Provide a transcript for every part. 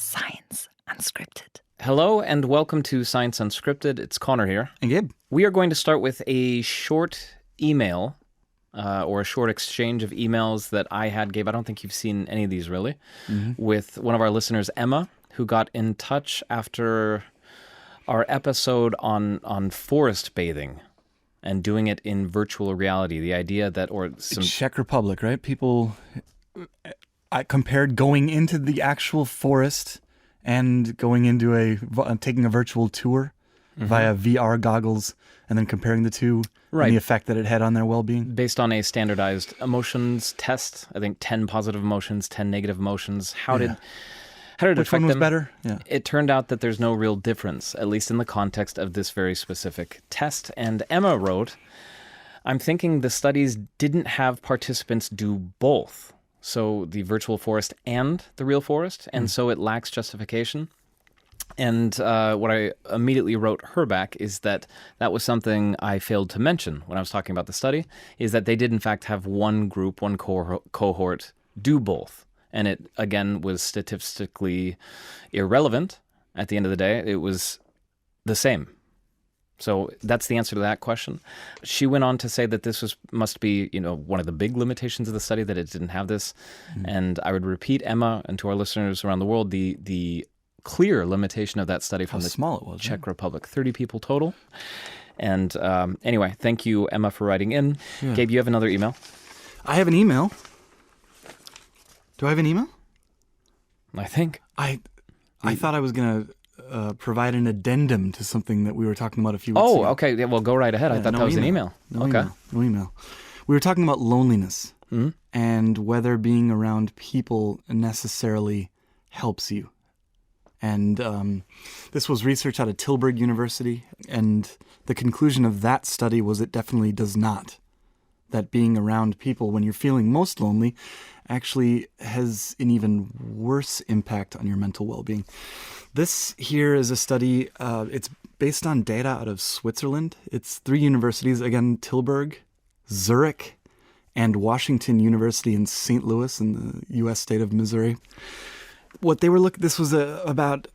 Science Unscripted. Hello and welcome to Science Unscripted. It's Connor here. And Gabe. We are going to start with a short email or a short exchange of emails that I had, Gabe. I don't think you've seen any of these really, with one of our listeners, Emma, who got in touch after our episode on forest bathing and doing it in virtual reality. The idea that, Czech Republic, right? People, I compared going into the actual forest and going into taking a virtual tour via VR goggles, and then comparing the two and the effect that it had on their well-being. Based on a standardized emotions test, I think 10 positive emotions, 10 negative emotions. How did it Which affect one was them? better? Yeah. It turned out that there's no real difference, at least in the context of this very specific test. And Emma wrote, I'm thinking the studies didn't have participants do both. So the virtual forest and the real forest, and so it lacks justification. And what I immediately wrote her back is that was something I failed to mention when I was talking about the study, is that they did in fact have one group, one cohort do both. And it, again, was statistically irrelevant at the end of the day. It was the same. So that's the answer to that question. She went on to say that this must be, one of the big limitations of the study, that it didn't have this. And I would repeat, Emma, and to our listeners around the world, the clear limitation of that study from How the small it was, Czech Republic, 30 people total. And anyway, thank you, Emma, for writing in. Yeah. Gabe, you have another email? I have an email. Do I have an email? I think. I thought I was going to provide an addendum to something that we were talking about a few weeks ago. Oh, okay. Yeah, well, go right ahead. I thought that was an email. No email. We were talking about loneliness and whether being around people necessarily helps you. And this was research out of Tilburg University, and the conclusion of that study was it definitely does not. That being around people when you're feeling most lonely actually has an even worse impact on your mental well-being. This here is a study, it's based on data out of Switzerland. It's 3 universities, again, Tilburg, Zurich, and Washington University in St. Louis in the U.S. state of Missouri. What they were this was about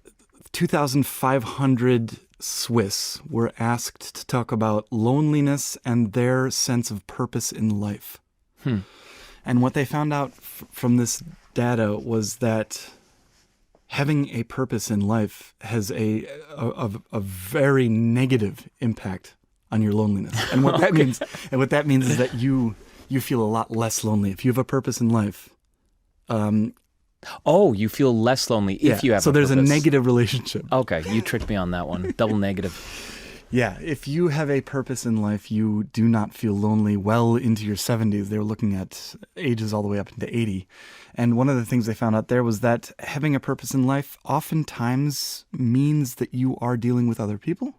2,500 Swiss were asked to talk about loneliness and their sense of purpose in life. And what they found out from this data was that having a purpose in life has a very negative impact on your loneliness. And what that means is that you feel a lot less lonely if you have a purpose in life. You feel less lonely if you have a purpose. So there's a negative relationship. Okay, you tricked me on that one. Double negative. Yeah, if you have a purpose in life, you do not feel lonely well into your 70s. They were looking at ages all the way up into 80. And one of the things they found out there was that having a purpose in life oftentimes means that you are dealing with other people,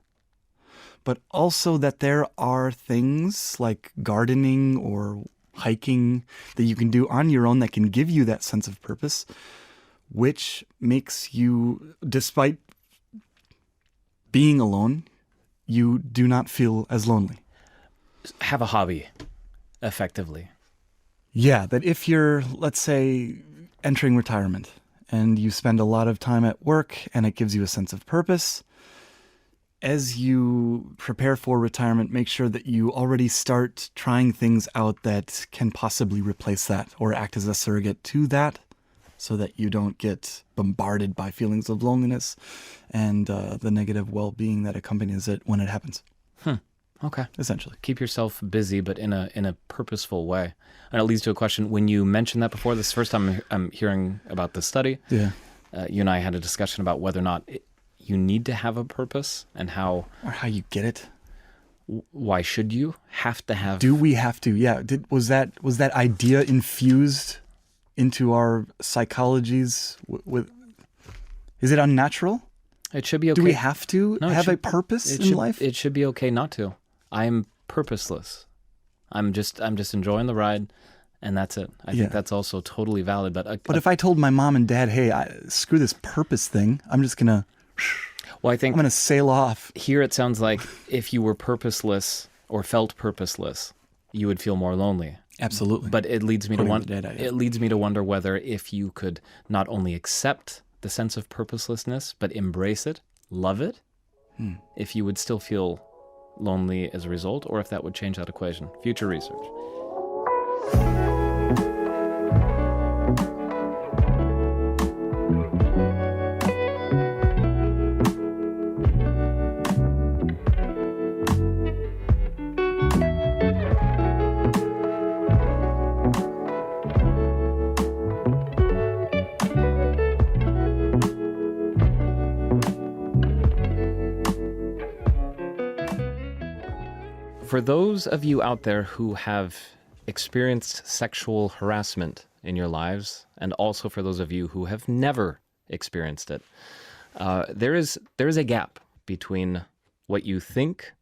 but also that there are things like gardening or hiking that you can do on your own that can give you that sense of purpose, which makes you, despite being alone, you do not feel as lonely. Have a hobby, effectively. Yeah, that if you're, let's say, entering retirement and you spend a lot of time at work and it gives you a sense of purpose, as you prepare for retirement, make sure that you already start trying things out that can possibly replace that or act as a surrogate to that, so that you don't get bombarded by feelings of loneliness and the negative well-being that accompanies it when it happens. Okay. Essentially. Keep yourself busy, but in a purposeful way. And it leads to a question. When you mentioned that before, this is the first time I'm hearing about this study. Yeah. You and I had a discussion about whether or not you need to have a purpose and how... Or how you get it. Why should you have to have... Do we have to? Yeah. Was that idea infused into our psychologies is it unnatural? It should be okay. Do we have to have a purpose in life? It should be okay not to. I'm purposeless. I'm just enjoying the ride, and that's it. I think that's also totally valid. But if I told my mom and dad, hey, screw this purpose thing, I'm just gonna I'm gonna sail off. Here it sounds like if you were purposeless or felt purposeless, you would feel more lonely. Absolutely. But it leads me to wonder whether if you could not only accept the sense of purposelessness, but embrace it, love it, if you would still feel lonely as a result, or if that would change that equation. Future research. For those of you out there who have experienced sexual harassment in your lives, and also for those of you who have never experienced it, there is a gap between what you think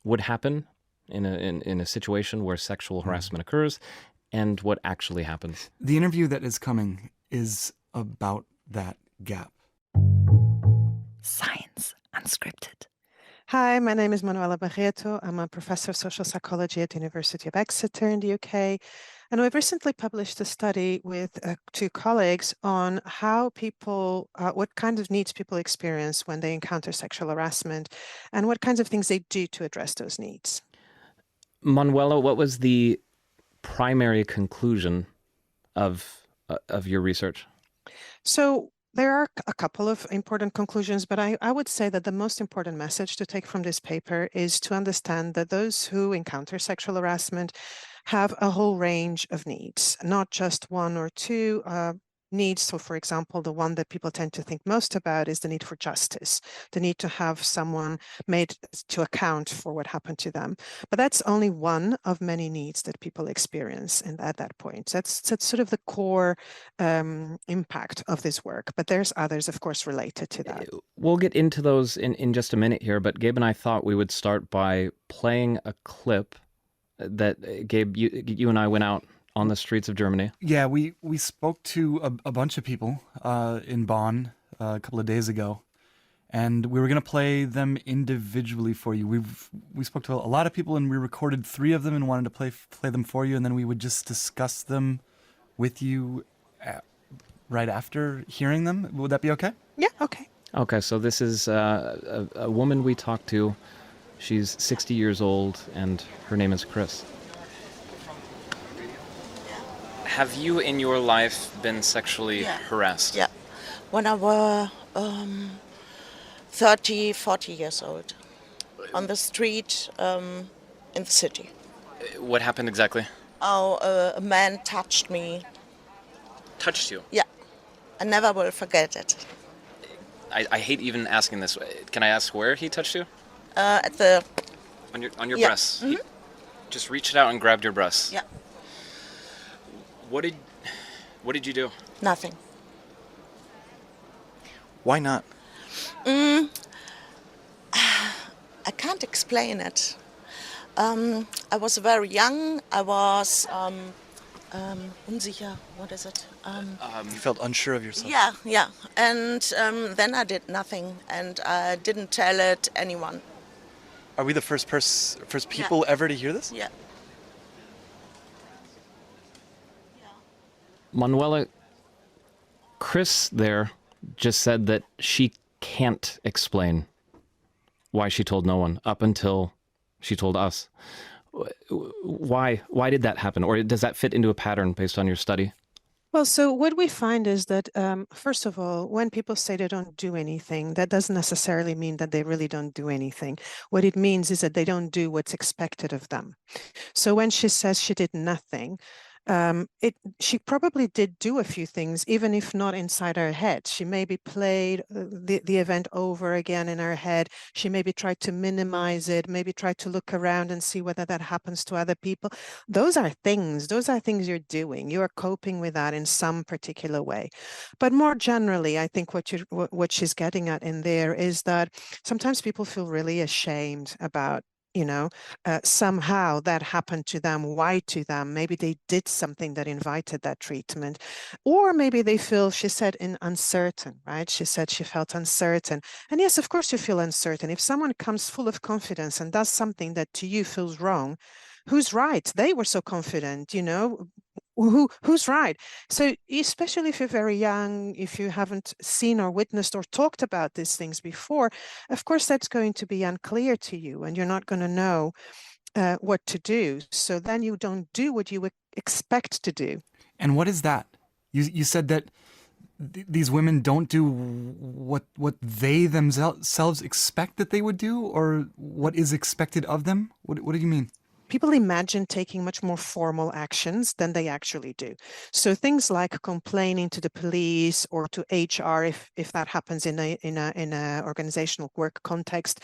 would happen in a situation where sexual harassment occurs and what actually happens. The interview that is coming is about that gap. Science Unscripted. Hi, my name is Manuela Barreto. I'm a professor of social psychology at the University of Exeter in the UK. And we've recently published a study with two colleagues on how people, what kinds of needs people experience when they encounter sexual harassment and what kinds of things they do to address those needs. Manuela, what was the primary conclusion of your research? So there are a couple of important conclusions, but I would say that the most important message to take from this paper is to understand that those who encounter sexual harassment have a whole range of needs, not just one or two needs. So, for example, the one that people tend to think most about is the need for justice, the need to have someone made to account for what happened to them. But that's only one of many needs that people experience at that point. That's sort of the core impact of this work. But there's others, of course, related to that. We'll get into those in just a minute here, but Gabe and I thought we would start by playing a clip that, Gabe, you and I went out on the streets of Germany. Yeah, we spoke to a bunch of people in Bonn a couple of days ago, and we were going to play them individually for you. We spoke to a lot of people, and we recorded 3 of them and wanted to play them for you, and then we would just discuss them with you right after hearing them. Would that be okay? Yeah, okay. Okay, so this is a woman we talked to. She's 60 years old, and her name is Chris. Have you in your life been sexually harassed? Yeah. When I was 30, 40 years old, on the street in the city. What happened exactly? Oh, a man touched me. Touched you? Yeah. I never will forget it. I hate even asking this. Can I ask where he touched you? At the... On your breasts? Mm-hmm. He just reached out and grabbed your breasts? Yeah. What did you do? Nothing. Why not? I can't explain it. I was very young. I was unsicher. What is it? You felt unsure of yourself. Yeah. And then I did nothing, and I didn't tell it anyone. Are we the first people ever to hear this? Yeah. Manuela, Chris there just said that she can't explain why she told no one up until she told us. Why did that happen? Or does that fit into a pattern based on your study? Well, so what we find is that, first of all, when people say they don't do anything, that doesn't necessarily mean that they really don't do anything. What it means is that they don't do what's expected of them. So when she says she did nothing, she probably did do a few things, even if not inside her head. She maybe played the event over again in her head. She maybe tried to minimize it, maybe tried to look around and see whether that happens to other people. Those are things you're doing. You are coping with that in some particular way. But more generally, I think what she's getting at in there is that sometimes people feel really ashamed about somehow that happened to them. Why to them? Maybe they did something that invited that treatment. Or maybe they feel, she said, uncertain, right? She said she felt uncertain. And yes, of course you feel uncertain. If someone comes full of confidence and does something that to you feels wrong, who's right? They were so confident, who's right? So especially if you're very young, if you haven't seen or witnessed or talked about these things before, of course that's going to be unclear to you, and you're not going to know what to do. So then you don't do what you would expect to do. And what is that? You said that these women don't do what they themselves expect that they would do, or what is expected of them? What do you mean? People imagine taking much more formal actions than they actually do. So things like complaining to the police or to HR, if that happens in a organizational work context,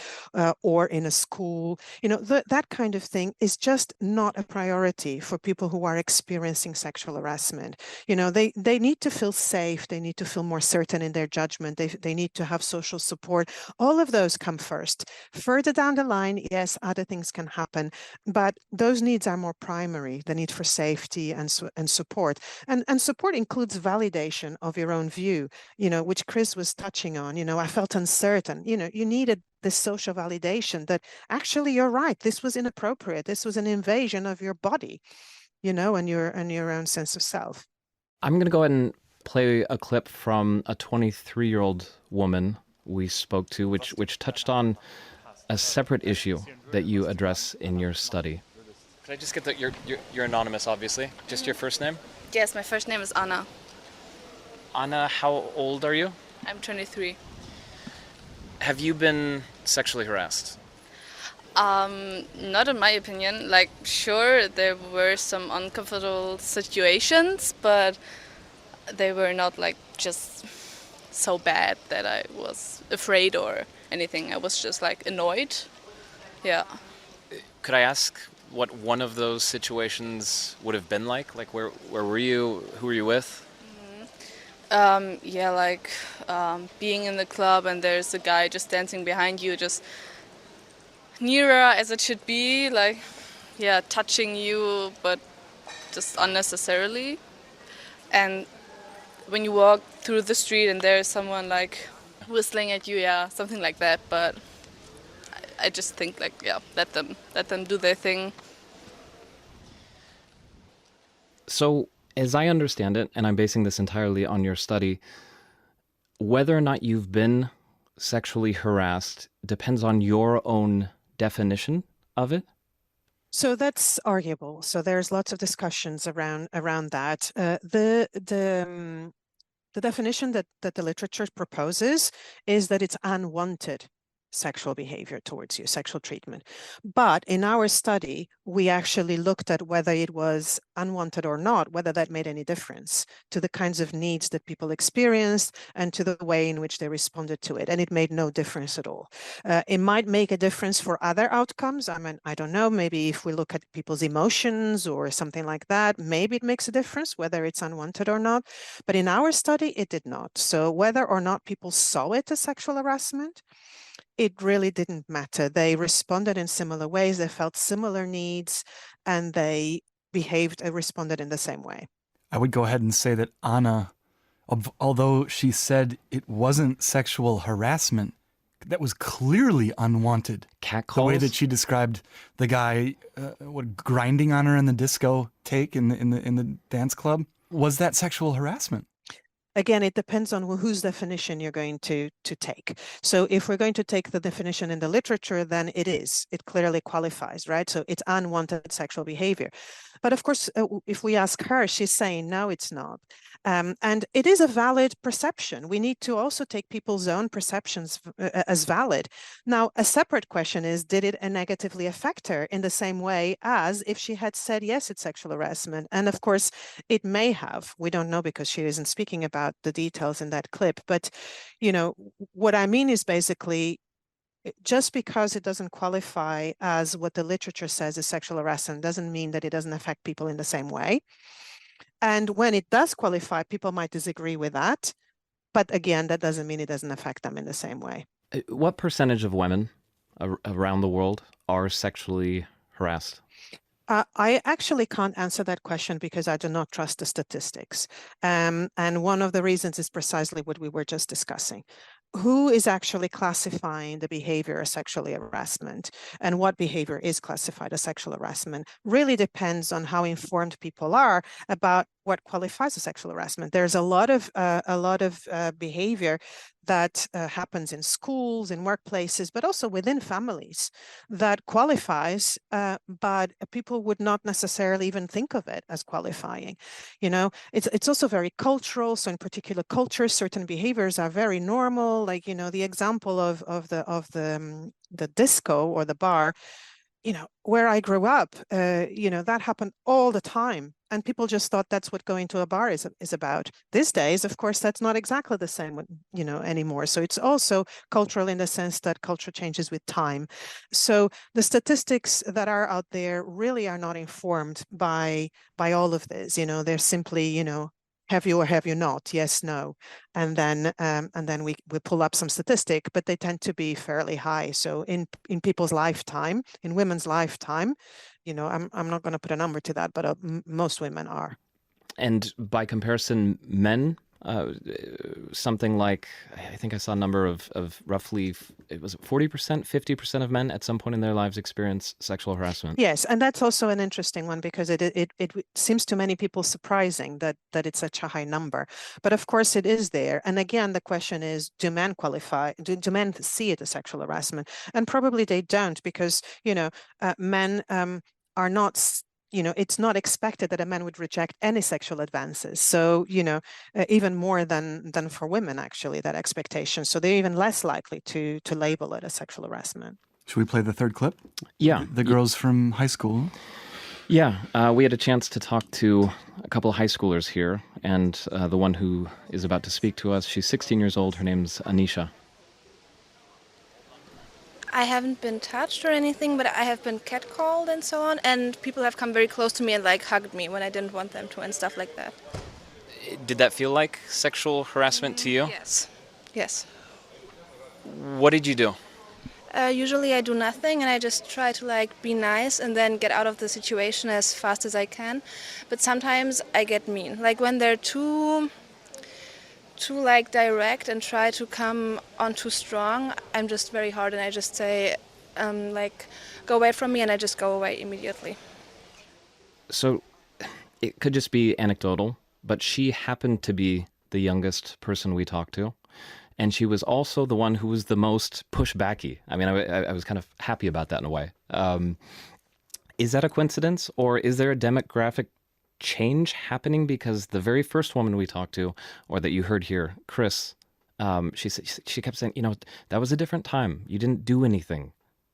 or in a school, that kind of thing is just not a priority for people who are experiencing sexual harassment. They need to feel safe. They need to feel more certain in their judgment. They need to have social support. All of those come first. Further down the line, yes, other things can happen, but those needs are more primary, the need for safety and support. And support includes validation of your own view, which Chris was touching on. I felt uncertain. You needed this social validation that actually you're right. This was inappropriate. This was an invasion of your body, and your own sense of self. I'm going to go ahead and play a clip from a 23-year-old woman we spoke to, which touched on a separate issue that you address in your study. Could I just get that you're anonymous, obviously? Just your first name? Yes, my first name is Anna. Anna, how old are you? I'm 23. Have you been sexually harassed? Not in my opinion. Like, sure, there were some uncomfortable situations, but they were not like just so bad that I was afraid or anything. I was just like annoyed. Yeah. Could I ask what one of those situations would have been like? Like, where were you? Who were you with? Being in the club and there's a guy just dancing behind you, just nearer as it should be, like, yeah, touching you, but just unnecessarily. And when you walk through the street and there's someone like whistling at you, yeah, something like that. But I just think, like, yeah, let them do their thing. So, as I understand it, and I'm basing this entirely on your study, whether or not you've been sexually harassed depends on your own definition of it? So that's arguable. So there's lots of discussions around that. The definition that the literature proposes is that it's unwanted sexual behavior towards you, sexual treatment. But in our study, we actually looked at whether it was unwanted or not, whether that made any difference to the kinds of needs that people experienced and to the way in which they responded to it. And it made no difference at all. It might make a difference for other outcomes. I mean, I don't know, maybe if we look at people's emotions or something like that, maybe it makes a difference whether it's unwanted or not. But in our study, it did not. So whether or not people saw it as sexual harassment, it really didn't matter. They responded in similar ways, they felt similar needs, and they responded in the same way. I would go ahead and say that Anna, although she said it wasn't sexual harassment, that was clearly unwanted. Catcalls? The way that she described the guy, grinding on her in the disco take in the dance club, was that sexual harassment? Again, it depends on whose definition you're going to take. So if we're going to take the definition in the literature, then it clearly qualifies, right? So it's unwanted sexual behavior. But of course, if we ask her, she's saying, no, it's not. And it is a valid perception. We need to also take people's own perceptions as valid. Now, a separate question is, did it negatively affect her in the same way as if she had said, yes, it's sexual harassment? And of course, it may have. We don't know because she isn't speaking about the details in that clip. But, what I mean is basically, just because it doesn't qualify as what the literature says is sexual harassment doesn't mean that it doesn't affect people in the same way. And when it does qualify, people might disagree with that. But again, that doesn't mean it doesn't affect them in the same way. What percentage of women around the world are sexually harassed? I actually can't answer that question because I do not trust the statistics. And one of the reasons is precisely what we were just discussing. who is actually classifying the behavior as sexual harassment and what behavior is classified as sexual harassment really depends on how informed people are about what qualifies as sexual harassment. There's a lot of behavior that happens in schools, in workplaces, but also within families that qualifies, but people would not necessarily even think of it as qualifying. It's also very cultural. So in particular cultures, certain behaviors are very normal. Like, the example of the disco or the bar, where I grew up, that happened all the time. And people just thought that's what going to a bar is about. These days, of course, that's not exactly the same, anymore. So it's also cultural in the sense that culture changes with time. So the statistics that are out there really are not informed by all of this. They're simply, have you or have you not? Yes, no. And then we pull up some statistic, but they tend to be fairly high. So in people's lifetime, in women's lifetime, I'm not going to put a number to that, but most women are. And by comparison, men, something like, I think I saw a number of roughly, it was 40%, 50% of men at some point in their lives experience sexual harassment. Yes, and that's also an interesting one because it seems to many people surprising that it's such a high number. But of course it is there. And again, the question is, do men qualify? Do men see it as sexual harassment? And probably they don't because, men are not it's not expected that a man would reject any sexual advances. So, even more than for women, actually, that expectation. So they're even less likely to label it as sexual harassment. Should we play the third clip? Yeah. The girls from high school. Yeah, we had a chance to talk to a couple of high schoolers here, and the one who is about to speak to us, she's 16 years old. Her name's Anisha. I haven't been touched or anything, but I have been catcalled and so on, and people have come very close to me and hugged me when I didn't want them to and stuff like that. Did that feel like sexual harassment to you? Yes. What did you do? Usually I do nothing and I just try to be nice and then get out of the situation as fast as I can. But sometimes I get mean. When they're too direct and try to come on too strong, I'm just very hard and I just say, go away from me, and I just go away immediately. So it could just be anecdotal, but she happened to be the youngest person we talked to. And she was also the one who was the most pushbacky. I mean, I was kind of happy about that in a way. Is that a coincidence, or is there a demographic change happening? Because the very first woman we talked to, or that you heard here, Chris, she kept saying, that was a different time. You didn't do anything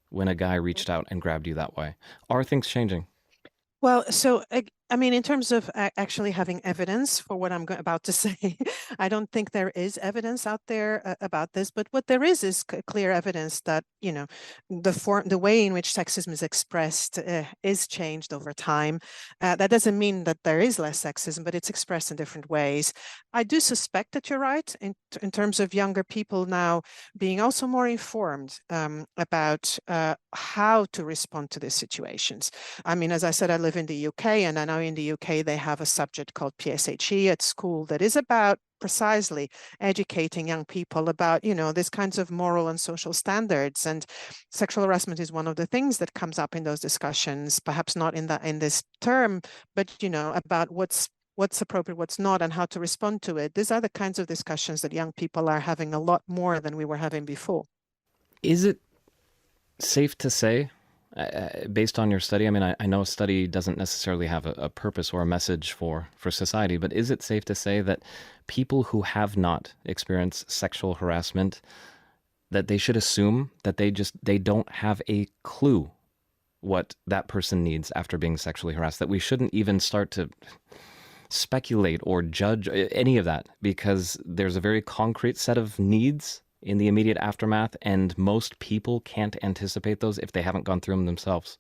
when a guy reached out and grabbed you that way. Are things changing? Well, so in terms of actually having evidence for what I'm about to say, I don't think there is evidence out there about this. But what there is clear evidence that the way in which sexism is expressed is changed over time. That doesn't mean that there is less sexism, but it's expressed in different ways. I do suspect that you're right in terms of younger people now being also more informed about how to respond to these situations. I mean, as I said, I live in the UK, and I know in the UK they have a subject called PSHE at school that is about precisely educating young people about, these kinds of moral and social standards. And sexual harassment is one of the things that comes up in those discussions, perhaps not in this term, but, about what's appropriate, what's not, and how to respond to it. These are the kinds of discussions that young people are having a lot more than we were having before. Is it safe to say, based on your study, I mean, I know a study doesn't necessarily have a purpose or a message for society, but is it safe to say that people who have not experienced sexual harassment, that they should assume that they don't have a clue what that person needs after being sexually harassed, that we shouldn't even start to speculate or judge any of that, because there's a very concrete set of needs in the immediate aftermath, and most people can't anticipate those if they haven't gone through them themselves?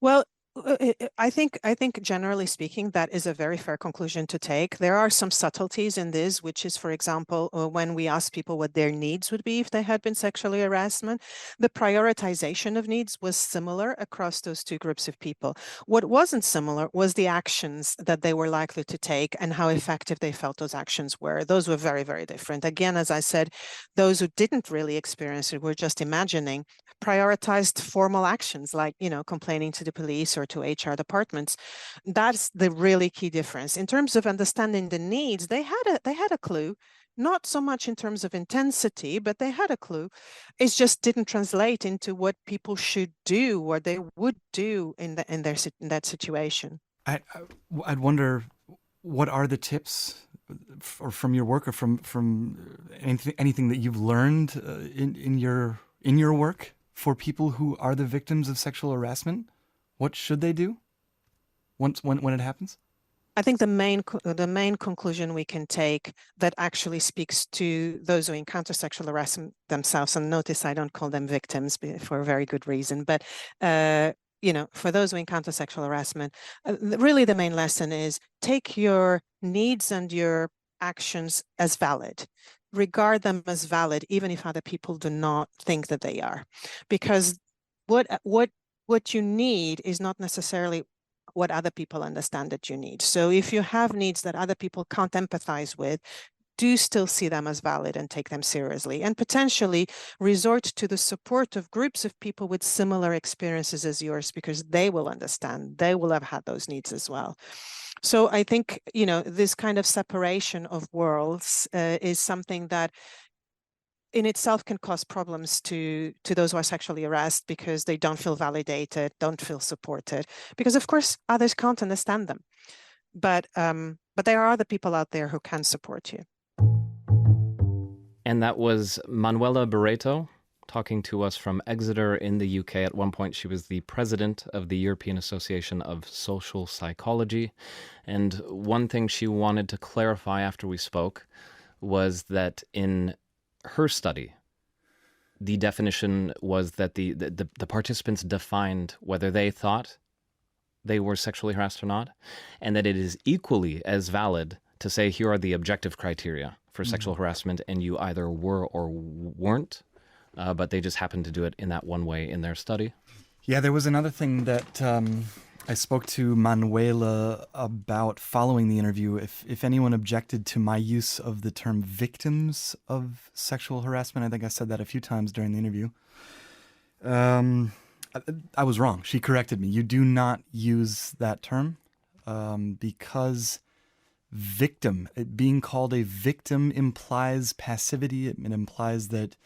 Well, I think generally speaking, that is a very fair conclusion to take. There are some subtleties in this, which is, for example, when we ask people what their needs would be if they had been sexually harassment, the prioritization of needs was similar across those two groups of people. What wasn't similar was the actions that they were likely to take and how effective they felt those actions were. Those were very, very different. Again, as I said, those who didn't really experience it were just imagining, prioritized formal actions like, complaining to the police or to HR departments. That's the really key difference. In terms of understanding the needs, they had a clue, not so much in terms of intensity, but they had a clue. It just didn't translate into what people should do, what they would do in that situation. I'd wonder, what are the tips, or from your work, or from anything that you've learned in your work, for people who are the victims of sexual harassment? What should they do when it happens? I think the main conclusion we can take that actually speaks to those who encounter sexual harassment themselves, and notice I don't call them victims for a very good reason, but for those who encounter sexual harassment, really the main lesson is take your needs and your actions as valid. Regard them as valid, even if other people do not think that they are, because what you need is not necessarily what other people understand that you need. So if you have needs that other people can't empathize with, do still see them as valid and take them seriously, and potentially resort to the support of groups of people with similar experiences as yours, because they will understand, they will have had those needs as well. So I think, this kind of separation of worlds is something that in itself can cause problems to those who are sexually harassed, because they don't feel validated, don't feel supported, because of course others can't understand them. But there are other people out there who can support you. And that was Manuela Barreto talking to us from Exeter in the UK. At one point, she was the president of the European Association of Social Psychology. And one thing she wanted to clarify after we spoke was that in her study, the definition was that the participants defined whether they thought they were sexually harassed or not, and that it is equally as valid to say, here are the objective criteria for sexual harassment, and you either were or weren't, but they just happened to do it in that one way in their study. Yeah, there was another thing that I spoke to Manuela about following the interview. If anyone objected to my use of the term victims of sexual harassment, I think I said that a few times during the interview. I was wrong. She corrected me. You do not use that term because victim, being called a victim implies passivity. It implies that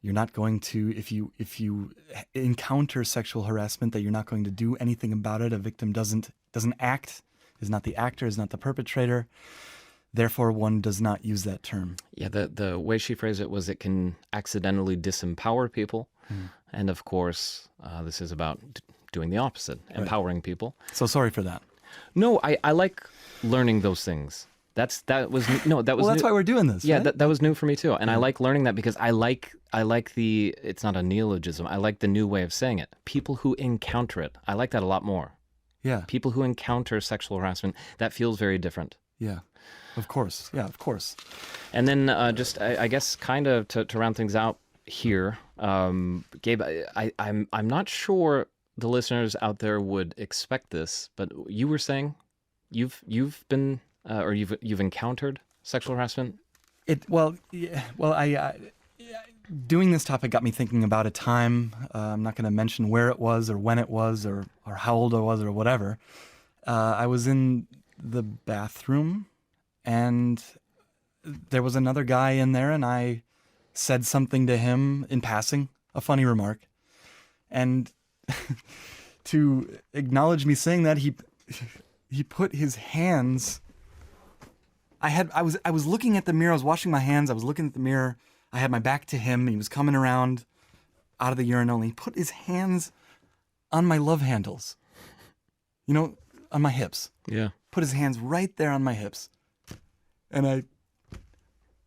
you're not going to, if you encounter sexual harassment, that you're not going to do anything about it. A victim doesn't act, is not the actor, is not the perpetrator. Therefore, one does not use that term. Yeah, the way she phrased it was it can accidentally disempower people. And of course, this is about doing the opposite, empowering people. So sorry for that. No, I like learning those things. That was well, that's why we're doing this. Yeah, right? that was new for me too, and I like learning that because I like the, it's not a neologism. I like the new way of saying it. People who encounter it, I like that a lot more. Yeah. People who encounter sexual harassment, that feels very different. Yeah, of course. Yeah, of course. And then I guess kind of to round things out here, Gabe, I'm not sure the listeners out there would expect this, but you were saying you've been or you've encountered sexual harassment. I doing this topic got me thinking about a time. I'm not going to mention where it was or when it was or how old I was or whatever. I was in the bathroom and there was another guy in there, and I said something to him in passing, a funny remark, and to acknowledge me saying that, he put his hands. I was looking at the mirror. I was washing my hands. I was looking at the mirror. I had my back to him. He was coming around out of the urinal, and he put his hands on my love handles, on my hips. Yeah. Put his hands right there on my hips. And I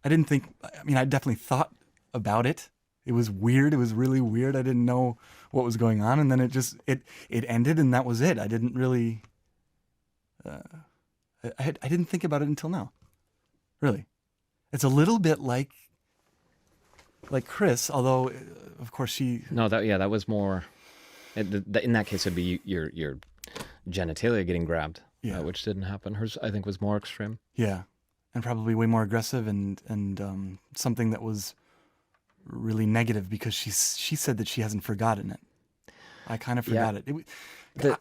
didn't think, I definitely thought about it It was weird. It was really weird. I didn't know what was going on, and then it ended, and that was it. I didn't really. I didn't think about it until now. Really, it's a little bit like Chris, although of course she. No, that was more. In that case, it'd be your genitalia getting grabbed, which didn't happen. Hers, I think, was more extreme. Yeah, and probably way more aggressive and something that was really negative because she said that she hasn't forgotten it. I kind of forgot it.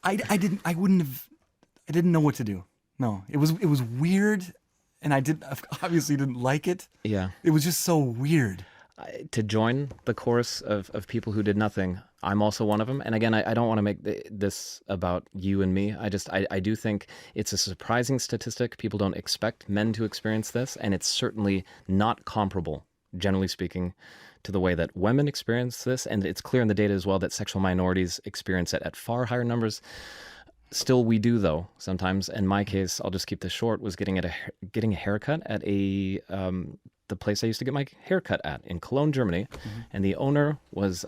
I didn't know what to do. No, it was weird, and I obviously didn't like it. Yeah, it was just so weird. To join the chorus of people who did nothing, I'm also one of them. And again, I don't want to make this about you and me. I do think it's a surprising statistic. People don't expect men to experience this, and it's certainly not comparable, generally speaking, to the way that women experience this. And it's clear in the data as well that sexual minorities experience it at far higher numbers. Still, we do, though, sometimes. In my case, I'll just keep this short, was getting a haircut at the place I used to get my haircut at in Cologne, Germany. Mm-hmm. And the owner was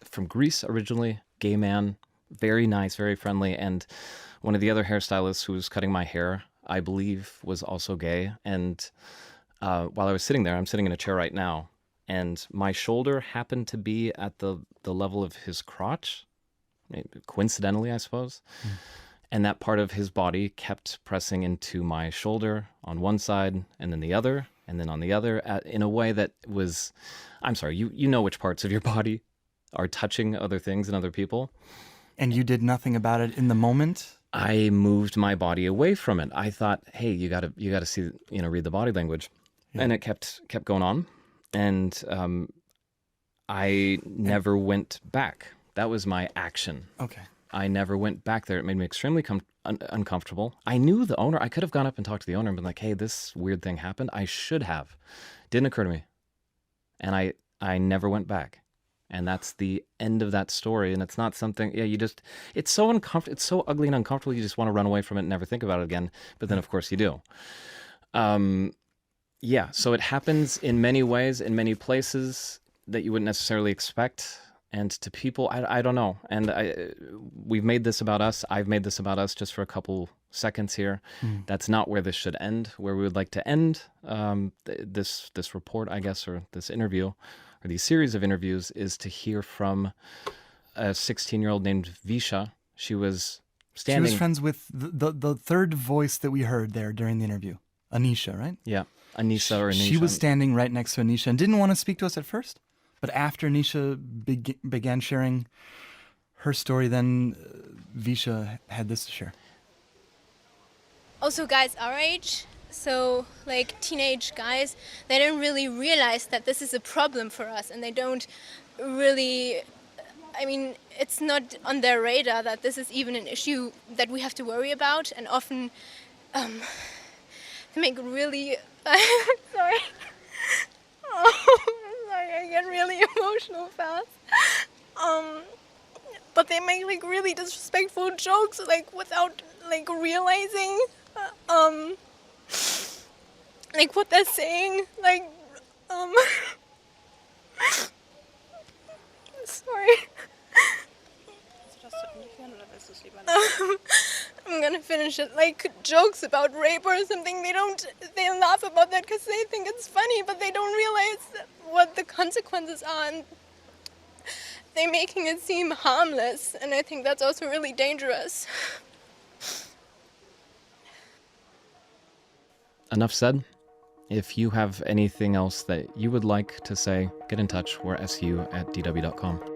from Greece originally, gay man, very nice, very friendly. And one of the other hairstylists who was cutting my hair, I believe, was also gay. And while I was sitting there, I'm sitting in a chair right now, and my shoulder happened to be at the level of his crotch, coincidentally, I suppose. Mm. And that part of his body kept pressing into my shoulder on one side and then the other, and then on the other, in a way that was, I'm sorry, you know which parts of your body are touching other things and other people. And you did nothing about it in the moment? I moved my body away from it. I thought, hey, you gotta see, read the body language. Yeah. And it kept going on. And I never went back. That was my action. Okay. I never went back there. It made me extremely uncomfortable. I knew the owner. I could have gone up and talked to the owner and been like, hey, this weird thing happened. I should have. Didn't occur to me. And I never went back. And that's the end of that story. And it's not something, it's so uncomfortable. It's so ugly and uncomfortable. You just want to run away from it and never think about it again. But then, of course, you do. So it happens in many ways, in many places that you wouldn't necessarily expect. And to people, I don't know. And we've made this about us. I've made this about us just for a couple seconds here. Mm. That's not where this should end. Where we would like to end this report, I guess, or this interview, or these series of interviews, is to hear from a 16-year-old named Visha. She was standing. She was friends with the third voice that we heard there during the interview, Anisha, right? Yeah, Anisha or Anisha. She was standing right next to Anisha and didn't want to speak to us at first. But after Anisha began sharing her story, then Visha had this to share. Also, guys our age, so like teenage guys, they don't really realize that this is a problem for us, and they don't really, it's not on their radar that this is even an issue that we have to worry about, and often they make really, sorry. I get really emotional fast. But they make like really disrespectful jokes, like without like realizing like what they're saying. Sorry. I'm gonna finish it. Like jokes about rape or something, they laugh about that because they think it's funny, but they don't realize what the consequences are, and they're making it seem harmless, and I think that's also really dangerous. Enough said. If you have anything else that you would like to say, get in touch. We're su@dw.com.